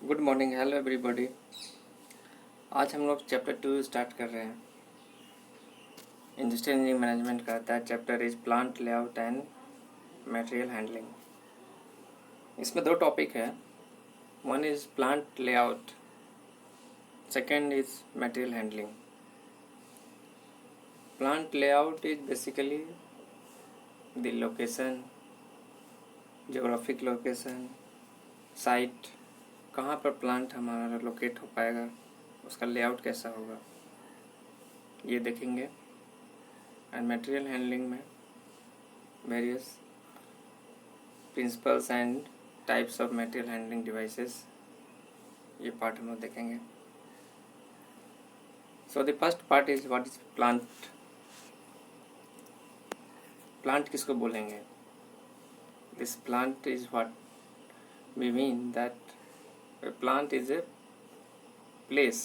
Good morning, hello everybody. आज हम लोग चैप्टर 2 स्टार्ट कर रहे हैं। इंडस्ट्रियल इंजीनियरिंग मैनेजमेंट का था chapter is plant layout and material handling. इसमें दो टॉपिक है, one is plant layout, second is material handling. Plant layout is basically the location, geographic location, site, कहाँ पर प्लांट हमारा लोकेट हो पाएगा, उसका लेआउट कैसा होगा, ये देखेंगे। एंड मटेरियल हैंडलिंग में various principles and types of material handling devices, ये पार्ट हम लोग देखेंगे। So the first part is what is plant. Plant किसको बोलेंगे? This plant is what we mean that a plant is a place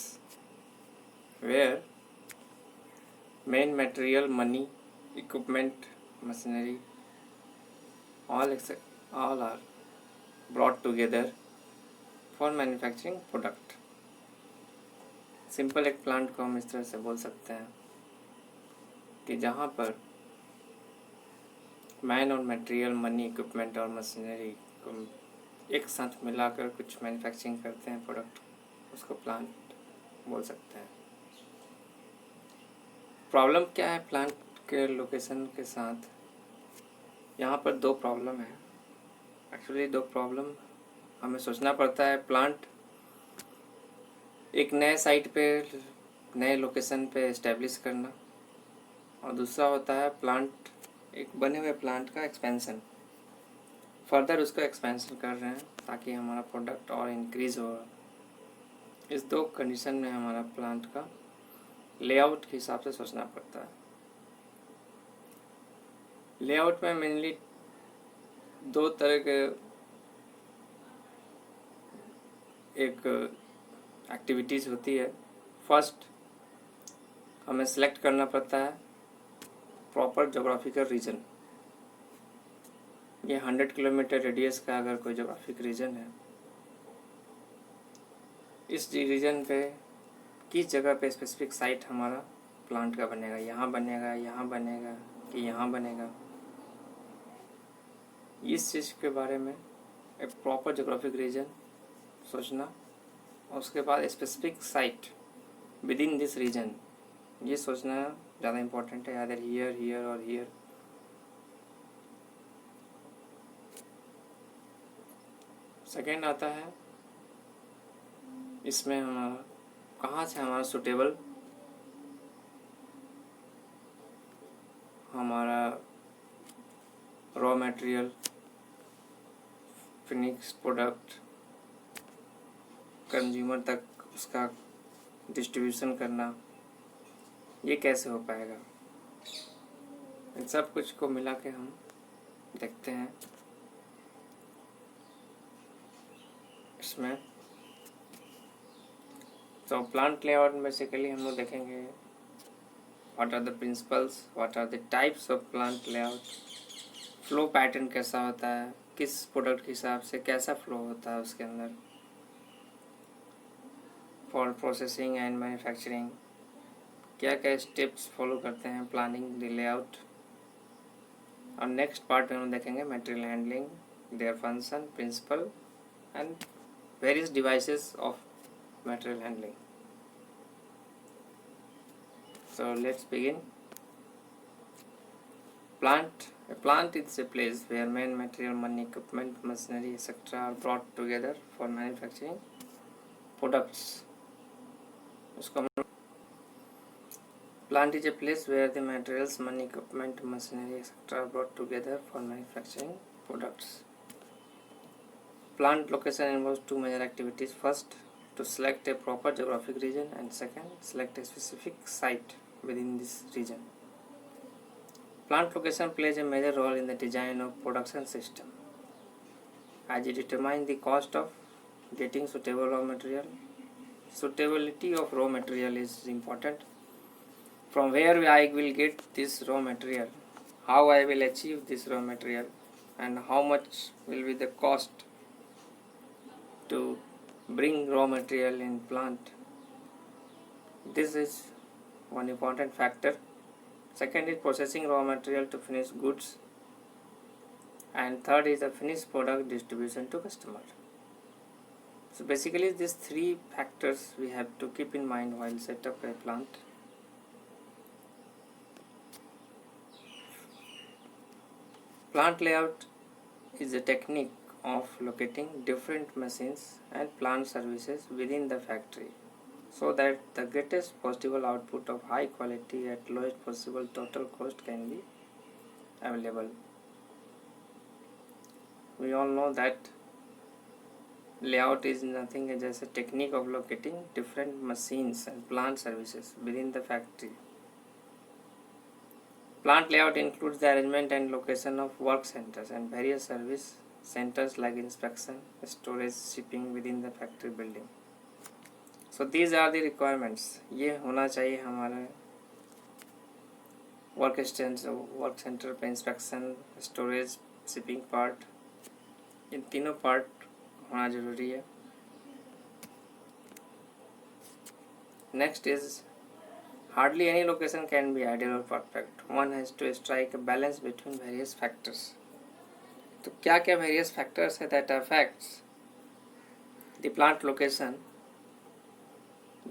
where main material, money, equipment, machinery, all are brought together for manufacturing product. Simple एक plant को हम इस तरह से बोल सकते हैं कि जहाँ पर मैन और मटेरियल, मनी, इक्विपमेंट और मशीनरी को एक साथ मिलाकर कुछ मैन्युफैक्चरिंग करते हैं प्रोडक्ट, उसको प्लांट बोल सकते हैं। प्रॉब्लम क्या है प्लांट के लोकेशन के साथ? यहाँ पर दो प्रॉब्लम है। एक्चुअली दो प्रॉब्लम हमें सोचना पड़ता है। प्लांट एक नए साइट पे, नए लोकेशन पे इस्टेब्लिश करना, और दूसरा होता है प्लांट, एक बने हुए प्लांट का एक्सपेंशन, फर्दर उसका एक्सपेंशन कर रहे हैं ताकि हमारा प्रोडक्ट और इंक्रीज हो। इस दो कंडीशन में हमारा प्लांट का लेआउट के हिसाब से सोचना पड़ता है। लेआउट में मेनली दो तरह के एक एक्टिविटीज़ होती है। फर्स्ट, हमें सेलेक्ट करना पड़ता है प्रॉपर जोग्राफिकल रीजन। ये 100 किलोमीटर रेडियस का अगर कोई जोग्राफिक रीजन है, इस रीजन पे किस जगह पे स्पेसिफिक साइट हमारा प्लांट का बनेगा, यहाँ बनेगा, यहाँ बनेगा कि यहाँ बनेगा, इस चीज़ के बारे में एक प्रॉपर जोग्राफिक रीजन सोचना, और उसके बाद specific site within this region, ये सोचना ज़्यादा इम्पोर्टेंट है। अदर हियर, हियर और हियर। सेकेंड आता है इसमें हमारा कहाँ से हमारा सुटेबल हमारा raw material, finish product consumer तक उसका डिस्ट्रीब्यूशन करना, ये कैसे हो पाएगा। इन सब कुछ को मिला के हम देखते हैं इसमें। तो प्लांट लेआउट बेसिकली हम लोग देखेंगे what are the principles, what are the types of plant layout, flow pattern कैसा होता है, किस प्रोडक्ट के हिसाब से कैसा फ्लो होता है उसके अंदर, फॉर प्रोसेसिंग एंड मैन्युफैक्चरिंग क्या क्या स्टेप्स फॉलो करते हैं प्लानिंग द लेआउट। और नेक्स्ट पार्ट में हम देखेंगे material handling, there function, principle and various devices of material handling. So let's begin. A plant is a place where main material, money, equipment, machinery, etc. are brought together for manufacturing products. Plant is a place where the materials, money, equipment, machinery, etc. are brought together for manufacturing products. Plant location involves two major activities. First, to select a proper geographic region, and second, select a specific site within this region. Plant location plays a major role in the design of production system, as it determines the cost of getting suitable raw material. Suitability of raw material is important. From where I will get this raw material, how I will achieve this raw material, and how much will be the cost to bring raw material in plant. This is one important factor. Second is processing raw material to finished goods, and third is the finished product distribution to customer. So basically these three factors we have to keep in mind while set up a plant. Plant layout is a technique of locating different machines and plant services within the factory so that the greatest possible output of high quality at lowest possible total cost can be available. We all know that layout is nothing as just a technique of locating different machines and plant services within the factory. Plant layout includes the arrangement and location of work centers and various service centers like inspection, storage, shipping within the factory building. So these are the requirements. ये होना चाहिए हमारे work centre पे inspection, storage, shipping part, इन तीनों part होना जरूरी है. Next is hardly any location can be ideal or perfect. One has to strike a balance between various factors. तो क्या क्या various factors है that affects the plant location?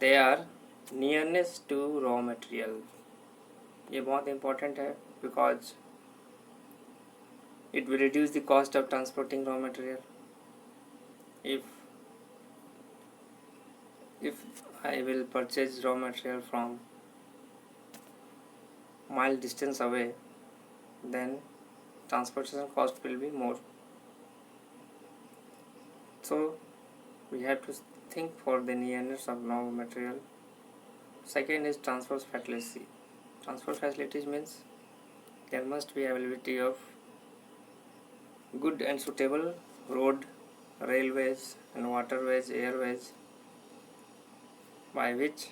They are nearness to raw material. ये बहुत important है because it will reduce the cost of transporting raw material. If I will purchase raw material from mile distance away, then transportation cost will be more. So we have to think for the nearness of raw material. Second is transport facility. Transport facilities means there must be availability of good and suitable road, railways and waterways, airways, by which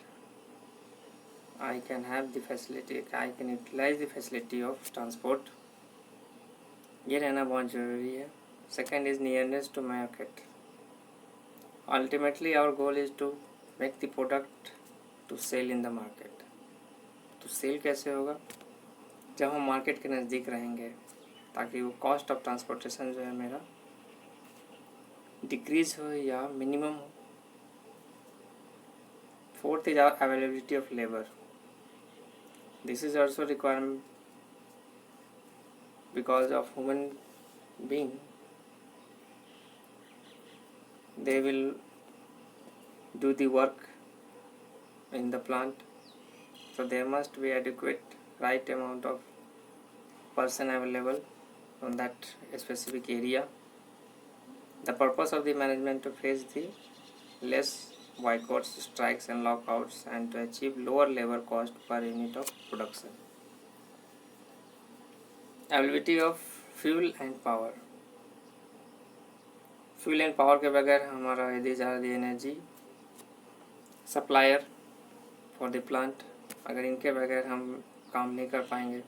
I can have the facility, I can utilize the facility of transport. ये रहना बहुत ज़रूरी है. Second is nearness to market. Ultimately our goal is to make the product to sell in the market. तो cell कैसे होगा? जब हम मार्केट के नज़दीक रहेंगे ताकि वो कॉस्ट ऑफ ट्रांसपोर्टेशन जो है मेरा डिक्रीज हो या मिनिमम हो. Fourth is our availability of labor. This is also requirement because of human being. They will do the work in the plant, so there must be adequate right amount of person available on that specific area. The purpose of the management to face the less boycotts, strikes and lockouts and to achieve lower labor cost per unit of production. Availability of fuel and power. Fuel and power के बगैर हमारा these are the energy supplier for the plant. अगर इनके बगैर हम काम नहीं कर पाएंगे.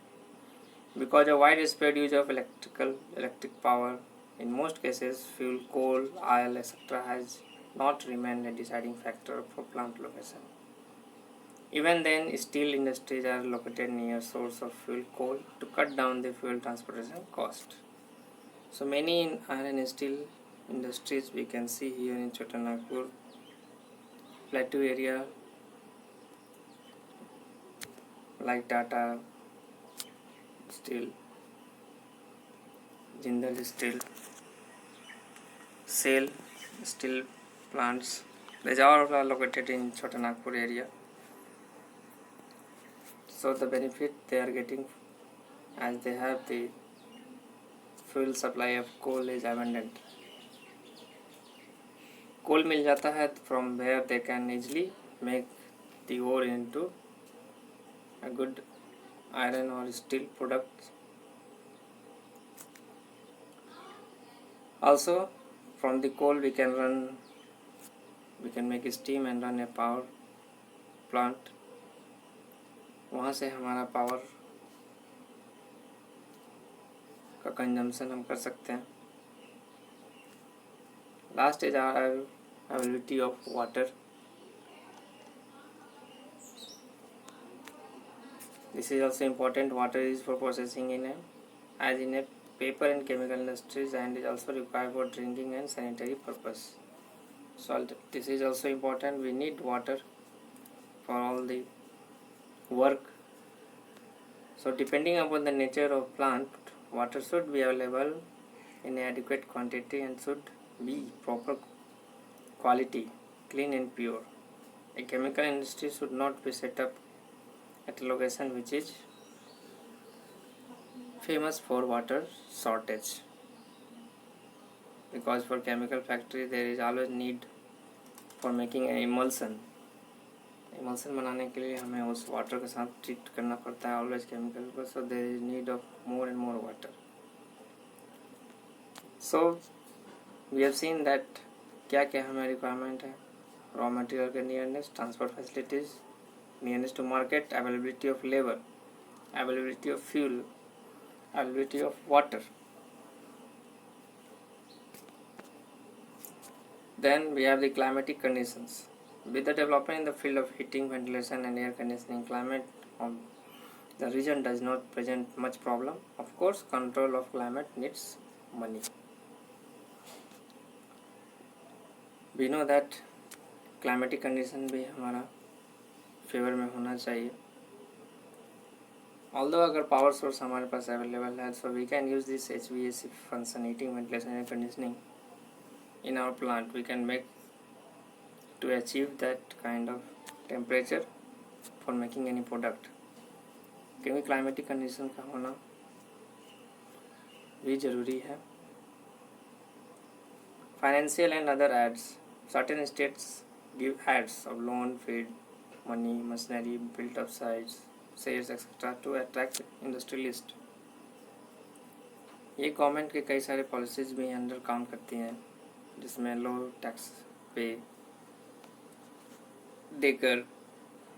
Because of widespread use of electric power, in most cases fuel, coal, oil, etc. has not remained a deciding factor for plant location. Even then, steel industries are located near source of fuel, coal, to cut down the fuel transportation cost. So many in iron and steel industries we can see here in Chota Nagpur, plateau area like Tata Steel, Jindal Steel, SAIL steel plants. These are all located in Chota Nagpur area. So the benefit they are getting as they have the fuel supply of coal is abundant. Coal मिल जाता है, from where they can easily make the ore into a good iron or steel product. Also from the coal we can make steam and run a power plant. वहाँ से हमारा power का consumption हम कर सकते हैं. Last is our availability of water. This is also important. Water is for processing as in a paper and chemical industries, and is also required for drinking and sanitary purpose. So this is also important. We need water for all the work. So depending upon the nature of plant, water should be available in adequate quantity and should be proper quality, clean and pure. A chemical industry should not be set up at a location which is famous for water shortage, because for chemical factory there is always need for making an emulsion बनाने के लिए हमें उस water के साथ treat करना पड़ता है ऑलवेज केमिकल को. So there is need of more and more water. So we have seen that क्या क्या हमें रिक्वायरमेंट है. रॉ मटेरियल के nearness, transport facilities, nearness to market, availability of labour, availability of fuel, availability of water. Then we have the climatic conditions. With the development in the field of heating, ventilation and air conditioning, climate of the region does not present much problem. Of course, control of climate needs money. We know that climatic condition भी हमारा favour में होना चाहिए. Although अगर power source हमारे पास available है, so we can use this HVAC function, heating, ventilation and conditioning in our plant. We can make to achieve that kind of temperature for making any product, क्योंकि climatic condition का होना भी ज़रूरी है. Financial and other ads. Certain states give ads of loan, feed, money, machinery, built up sites, shares etc. to attract industrialist. ये government के कई सारे पॉलिसीज भी अंडर काम करती हैं, जिसमें लो टैक्स पे देकर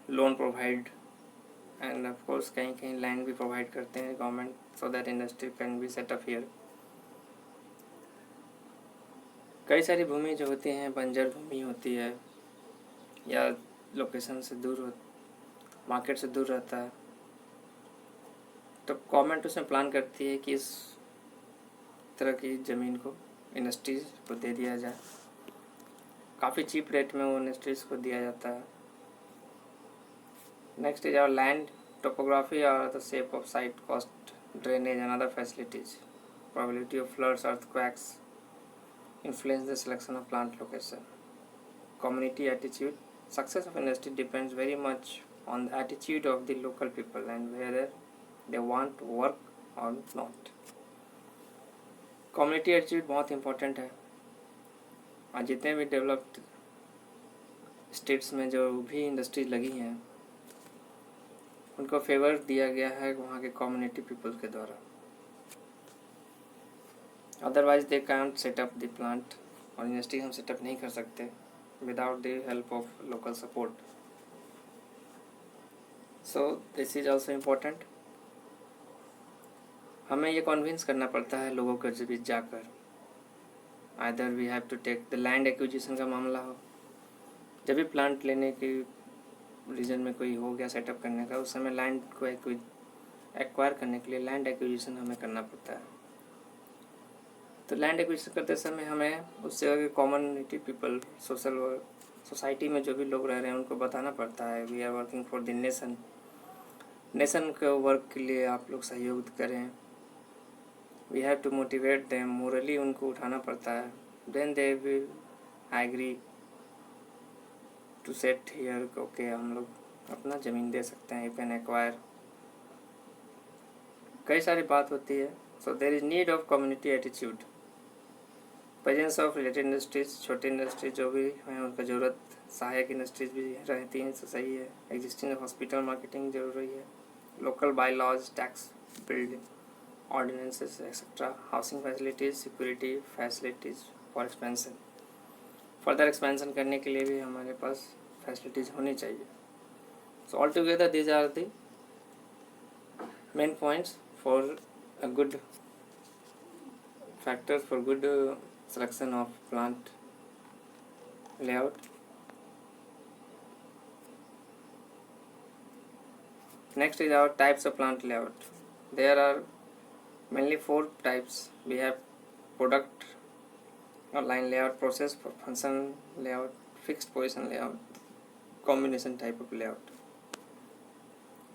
loan provide end of course कहीं कहीं लैंड भी प्रोवाइड करते हैं government, so that industry can be set up here. कई सारी भूमि जो होती हैं बंजर भूमि होती है या लोकेशन से दूर मार्केट से दूर रहता है, तो गवर्नमेंट उसमें प्लान करती है कि इस तरह की ज़मीन को इंडस्ट्रीज को दे दिया जाए. काफ़ी चीप रेट में वो इंडस्ट्रीज को दिया जाता है. Next is our land topography और the shape of site, cost, drainage and other facilities, probability of floods, earthquakes influence the selection of plant location. Community attitude. Success of industry depends very much on the attitude of the local people and whether they want to work or not. Community attitude बहुत important है. आज जितने भी developed states में जो भी industries लगी हैं उनको फेवर दिया गया है वहाँ के कम्युनिटी पीपल के द्वारा. Otherwise they can't set up the plant, और इंडस्ट्री हम सेटअप नहीं कर सकते without the help of local support. So this is also important. हमें ये कन्विंस करना पड़ता है लोगों के बीच जाकर. Either we have to take the land acquisition का मामला हो, जब भी प्लांट लेने के रीजन में कोई हो गया सेटअप करने का, उस समय लैंड को एक्वायर करने के लिए लैंड एक्विजिशन हमें करना पड़ता है. तो लैंड एक्विजिशन करते समय हमें उस जगह के कम्युनिटी पीपल, सोसाइटी में जो भी लोग रह रहे हैं उनको बताना पड़ता है we are working for the nation के वर्क के लिए आप लोग सहयोग करें. We have to motivate them, morally उनको उठाना पड़ता है. Then they will agree to set here, okay हम लोग अपना ज़मीन दे सकते हैं, यू कैन एक्वायर. कई सारी बात होती है. So there is need of community attitude. Presence of related industries, छोटे इंडस्ट्रीज जो भी हैं उनका ज़रूरत, सहायक इंडस्ट्रीज भी रहती हैं तो सही है. एग्जिस्टिंग हॉस्पिटल मार्केटिंग जरूरी है. Local bylaws, tax, building ordinances etcetera, housing facilities, security facilities for expansion. Further expansion करने के लिए भी हमारे पास फैसिलिटीज़ होनी चाहिए. So all together these are the main points for a good factors for good selection of plant layout. Next is our types of plant layout. There are mainly 4 types. We have product or line layout, process function layout, fixed position layout, combination type of layout.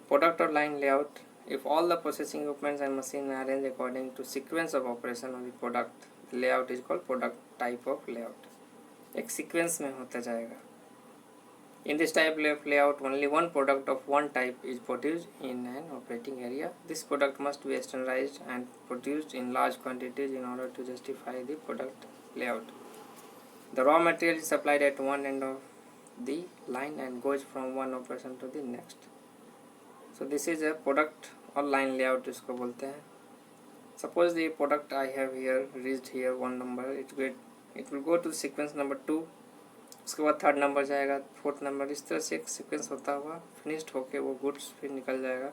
Product or line layout: if all the processing equipments and machines are arranged according to sequence of operation of the product, the layout is called product type of layout. एक sequence में होता जाएगा. In this type of layout, only one product of one type is produced in an operating area. This product must be standardized and produced in large quantities in order to justify the product layout. The raw material is supplied at one end of the line and goes from one operation to the next. So this is a product or line layout इसको बोलते हैं. Suppose the product I have here reached here 1 number, it will go to sequence number 2, उसके बाद 3rd number जाएगा, 4th number, इस तरह से एक सीक्वेंस होता हुआ फिनिश्ड होके वो गुड्स फिर निकल जाएगा.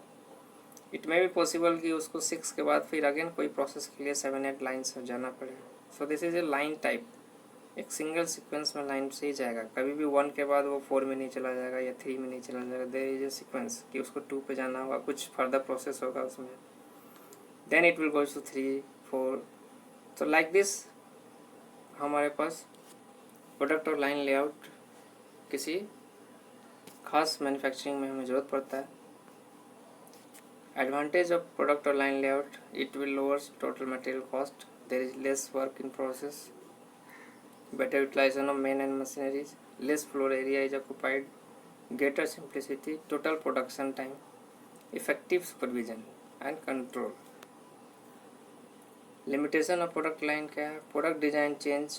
इट मे बी पॉसिबल कि उसको 6 के बाद फिर अगेन कोई प्रोसेस के लिए 7-8 लाइन्स जाना पड़े. सो this is a line type. एक सिंगल सीक्वेंस में लाइन से ही जाएगा. कभी भी 1 के बाद वो 4 में नहीं चला जाएगा या 3 में नहीं चला जाएगा. देयर इज ए सीक्वेंस कि उसको 2 पे जाना होगा, कुछ फर्दर प्रोसेस होगा उसमें, then it will go to 3, 4. तो लाइक दिस हमारे पास प्रोडक्ट और लाइन लेआउट किसी खास मैन्युफैक्चरिंग में हमें ज़रूरत पड़ता है. एडवांटेज ऑफ प्रोडक्ट और line layout: it will lowers total material cost, there is less work in process, better utilization of men and machineries, less floor area is occupied, greater simplicity, total production time, effective supervision and control. Limitation of product line क्या है? Product design change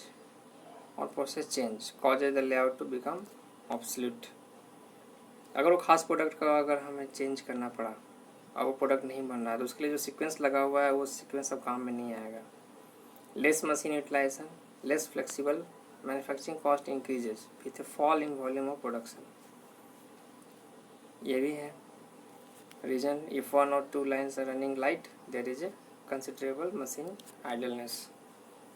और process change causes the layout to become obsolete. अगर वो खास product का अगर हमें change करना पड़ा और वो प्रोडक्ट नहीं बन रहा है तो उसके लिए जो सीक्वेंस लगा हुआ है वो सीक्वेंस अब काम में नहीं आएगा. Less machine utilization, less flexible, manufacturing cost increases with a fall in volume of production. ये भी है reason. If 1 or 2 lines are running light, there is a considerable machine idleness.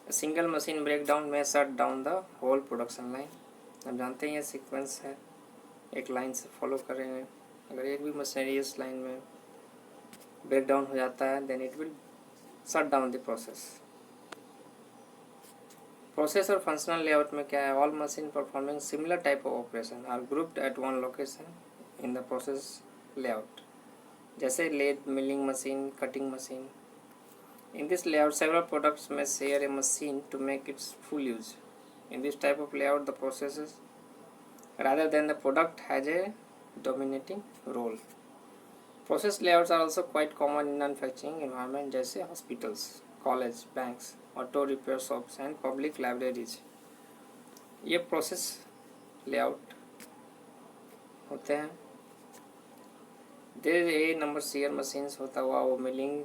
A single machine breakdown may shut down the whole production line. हम जानते हैं ये sequence है, एक line से फॉलो कर रहे हैं. अगर एक भी मशीनरी इस लाइन में ब्रेकडाउन हो जाता है then it will shut down the process. Process और फंक्शनल लेआउट में क्या है? All machine performing similar type of operation are grouped at one location in the process layout. जैसे lathe, milling machine, cutting machine. In this layout several products में share a machine to make its full use. In this type of layout the processes rather than the product has a dominating role. Process layouts are also quite common in manufacturing environment जैसे hospitals, college, banks, auto repair shops and public libraries. ये process layout होते हैं. There a number shear machines होता हुआ वो milling,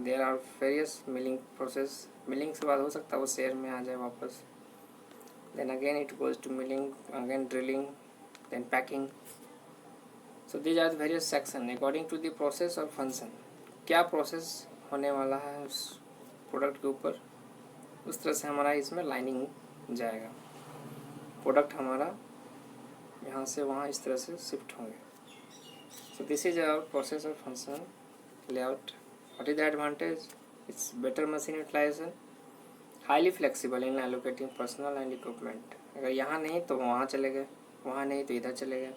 there are various milling process. Milling के बाद हो सकता है वो शेयर में आ जाए वापस, then again it goes to milling, again drilling, then packing. So these are various section according to the process और फंक्शन. क्या प्रोसेस होने वाला है उस प्रोडक्ट के ऊपर, उस तरह से हमारा इसमें लाइनिंग जाएगा. प्रोडक्ट हमारा यहाँ से वहाँ इस तरह से शिफ्ट होंगे. So this is our process और functional layout. What is the advantage? It's better machine utilization, highly flexible in allocating personnel and equipment. अगर यहाँ नहीं तो वहाँ चले गए, वहाँ नहीं तो इधर चले गए.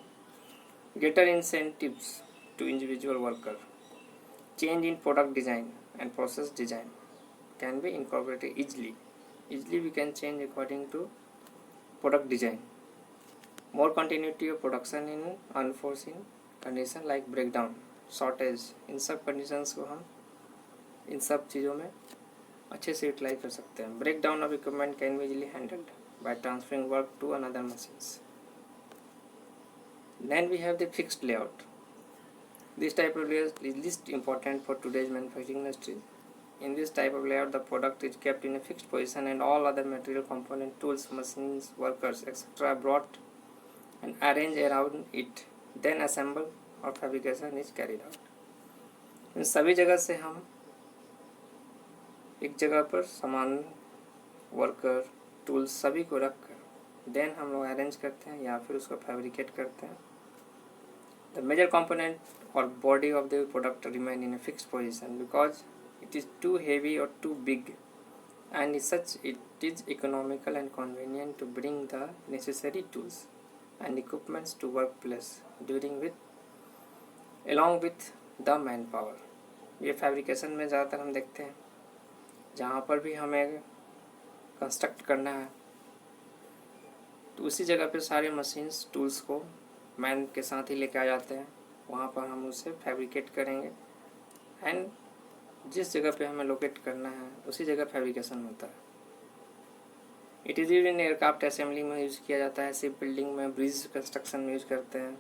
Greater incentives to individual worker. Change in product design and process design can be incorporated easily. We can change according to product design. More continuity of production in unforeseen condition like breakdown, shortage. इन सब conditions को हम इन सब चीज़ों में अच्छे से utilise कर सकते हैं. Breakdown of equipment can be easily handled by transferring work to another machines. Then we have the fixed layout. This type of layout is least important for today's manufacturing industry. In this type of layout, the product is kept in a fixed position and all other material component, tools, machines, workers, etc. are brought and arranged around it. Then assemble or fabrication is carried out. इन सभी जगह से हम एक जगह पर सामान, worker, tools सभी को रख कर देन हम लोग अरेंज करते हैं या फिर उसको फैब्रिकेट करते हैं. द मेजर कंपोनेंट और body of the product remain in a fixed position because it is too heavy or too big, and as such it is economical and convenient to bring the necessary tools and equipments to workplace along with the manpower. ये fabrication में ज़्यादातर हम देखते हैं जहाँ पर भी हमें कंस्ट्रक्ट करना है तो उसी जगह पे सारे मशीन्स टूल्स को मैन के साथ ही लेके आ जाते हैं. वहाँ पर हम उसे फैब्रिकेट करेंगे एंड जिस जगह पे हमें लोकेट करना है उसी जगह फैब्रिकेशन होता है. It is use in aircraft assembly में यूज़ किया जाता है, शिप बिल्डिंग में, ब्रिज कंस्ट्रक्शन में यूज़ करते हैं,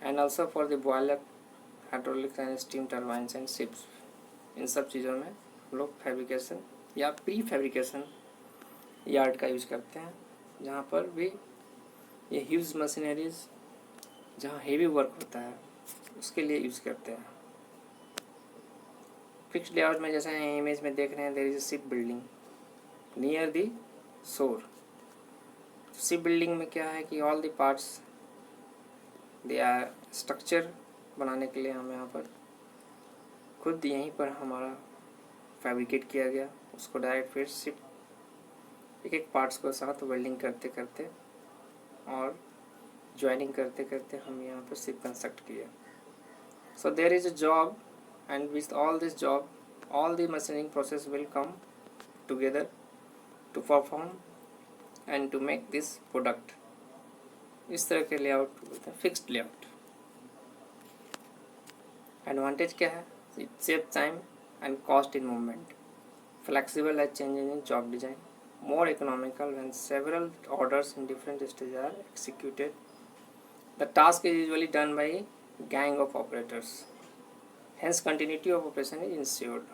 and also for the boiler, hydraulics and steam turbines and ships. इन सब चीज़ों में हम लोग फैब्रिकेशन या प्री फैब्रिकेशन यार्ड का यूज़ करते हैं जहाँ पर भी ये ह्यूज मशीनरीज जहाँ हेवी वर्क होता है उसके लिए यूज़ करते हैं. फिक्स्ड लेआउट में जैसा इमेज में देख रहे हैं, there is a ship building near the shore. Ship building में क्या है कि all the parts they are structure बनाने के लिए हम यहाँ पर खुद यहीं पर हमारा फैब्रिकेट किया गया, उसको डायरेक्ट फिर शिप एक एक पार्ट्स को साथ वेल्डिंग करते करते और ज्वाइनिंग करते करते हम यहाँ पर शिप कंस्ट्रक्ट किया. So there is a job, and with all this job all the machining process will come together to perform and to make this product. इस तरह के लेआउट बोलते हैं फिक्स्ड लेआउट. एडवांटेज क्या है? It save time and cost in movement, flexible as changes in job design, more economical when several orders in different stages are executed. The task is usually done by a gang of operators. Hence, continuity of operation is ensured.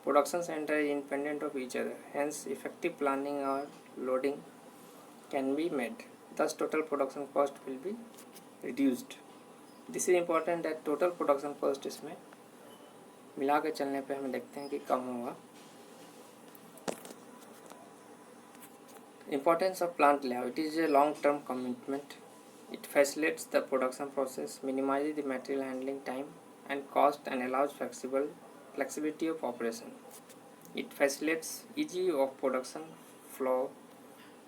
Production center is independent of each other. Hence, effective planning or loading can be made. Thus, total production cost will be reduced. This is important that total production cost इसमें मिला के चलने पे हमें देखते हैं कि कम होगा. Importance of plant layout. It is a long-term commitment. It facilitates the production process, minimizes the material handling time and cost, and allows flexibility of operation. It facilitates easy of production flow,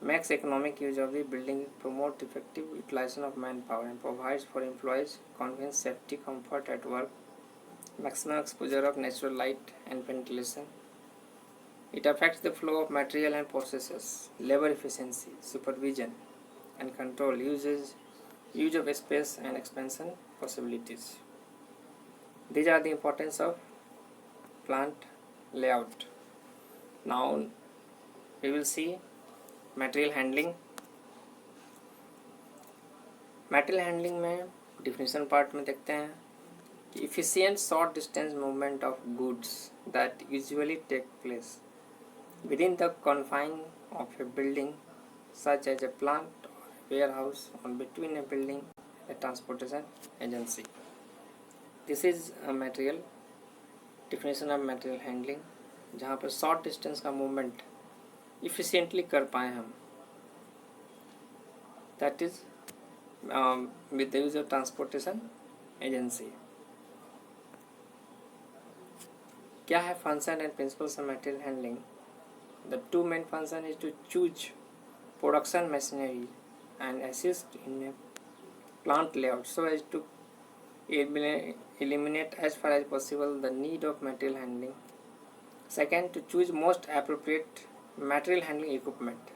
makes economic use of the building, promotes effective utilization of manpower, and provides for employees convenience, safety, comfort at work, maximum exposure of natural light and ventilation. It affects the flow of material and processes, labor efficiency, supervision and control, use of space and expansion possibilities. These are the importance of plant layout. Now we will see material handling. Material handling में definition part में देखते हैं कि efficient short distance movement of goods that usually take place within the confines of a building such as a plant or warehouse or between a building and a transportation agency. This is a material definition of material handling जहाँ पर short distance का movement efficiently कर पाए हम, that is with the use of transportation agency. क्या है function and principles of material handling? The two main functions is to choose production machinery and assist in a plant layout so as to eliminate as far as possible the need of material handling. Second, to choose most appropriate material handling equipment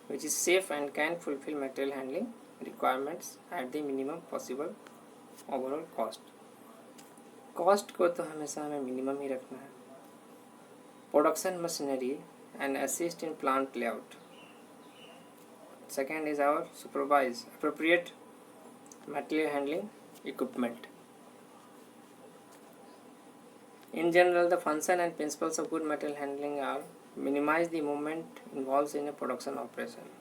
which is safe and can fulfill material handling requirements at the minimum possible overall cost. Cost को तो हमेशा हमें minimum ही रखना है. Production machinery and assist in plant layout. Second is our supervise appropriate material handling equipment. In general, the function and principles of good material handling are minimize the movement involved in a production operation.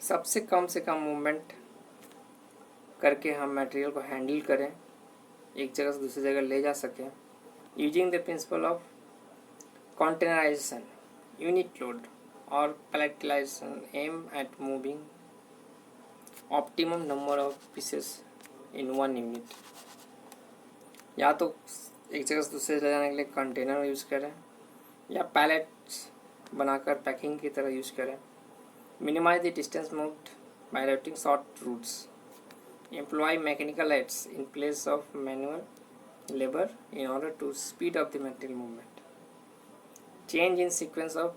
सबसे कम से कम movement करके हम material को handle करें, एक जगह से दूसरी जगह ले जा सकें, using the principle of containerization, unit load, or palletization aim at moving optimum number of pieces in one unit. या तो एक जगह से दूसरे जगह जाने के लिए कंटेनर यूज़ करें या पैलेट्स बनाकर पैकिंग की तरह यूज़ करें. Minimize the distance moved by routing short routes. Employ mechanical aids in place of manual labor in order to speed up the material movement. Change in sequence of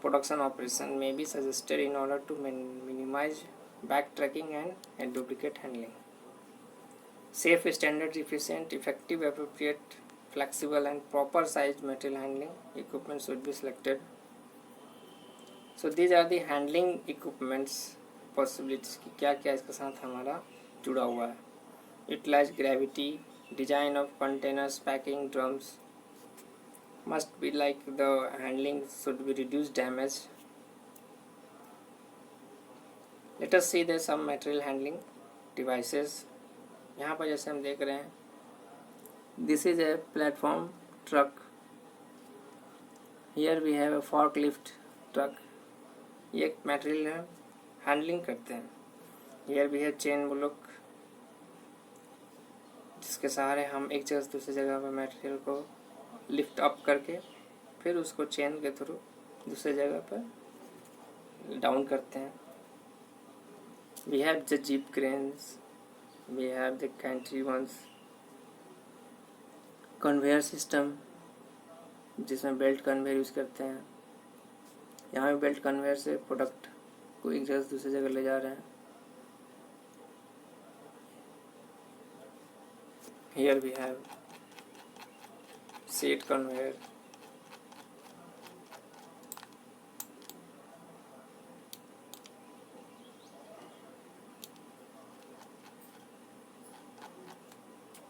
production operation may be suggested in order to minimize backtracking and duplicate handling. Safe, standard, efficient, effective, appropriate, flexible and proper sized material handling equipment should be selected. So these are the handling equipments possibilities कि क्या क्या इसके साथ हमारा जुड़ा हुआ है. Utilize gravity, design of containers, packing drums must be like the handling should be reduce damage. Let us see there some material handling devices. यहाँ पर जैसे हम देख रहे हैं, this is a platform truck. Here we have a forklift truck. ये एक material है हैंडलिंग करते हैं. Here we have chain block जिसके सहारे हम एक जगह से दूसरी जगह पर मटेरियल को लिफ्ट अप करके फिर उसको चेन के थ्रू दूसरी जगह पर डाउन करते हैं. We have the jeep cranes. We have the gantry ones. Conveyor system जिसमें बेल्ट कन्वेयर यूज़ करते हैं. यहाँ भी बेल्ट कन्वेयर से प्रोडक्ट को एक जगह से दूसरी जगह ले जा रहे हैं. Here we have seat conveyor.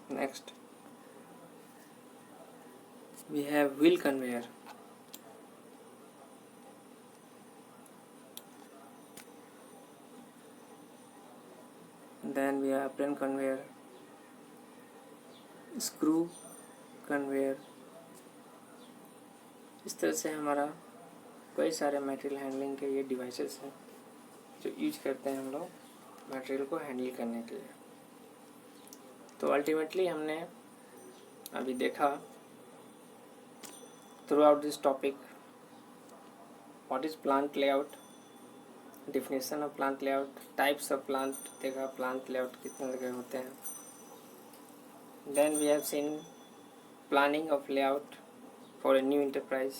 Next we have wheel conveyor. Then we have apron conveyor, screw conveyor. इस तरह से हमारा कई सारे मटेरियल हैंडलिंग के ये डिवाइसेस हैं जो यूज करते हैं हम लोग मटेरियल को हैंडल करने के लिए. तो अल्टीमेटली हमने अभी देखा throughout this topic what is plant layout, definition of plant layout, types of plant देखा, प्लांट लेआउट कितने तरह के होते हैं. Then we have seen planning of layout for a new enterprise.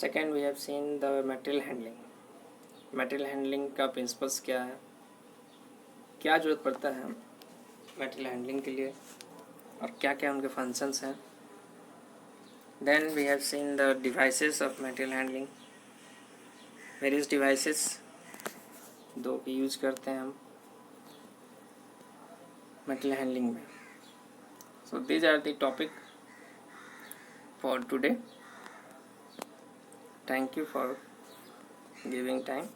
Second we have seen the material handling. Material handling का principles क्या है, क्या ज़रूरत पड़ता है मटेरियल हैंडलिंग के लिए और क्या क्या उनके फंक्शंस हैं. Then we have seen the devices of material handling. Various devices दो की यूज करते हैं हम मटेरियल हैंडलिंग में. So these are the topic for today. Thank you for giving time.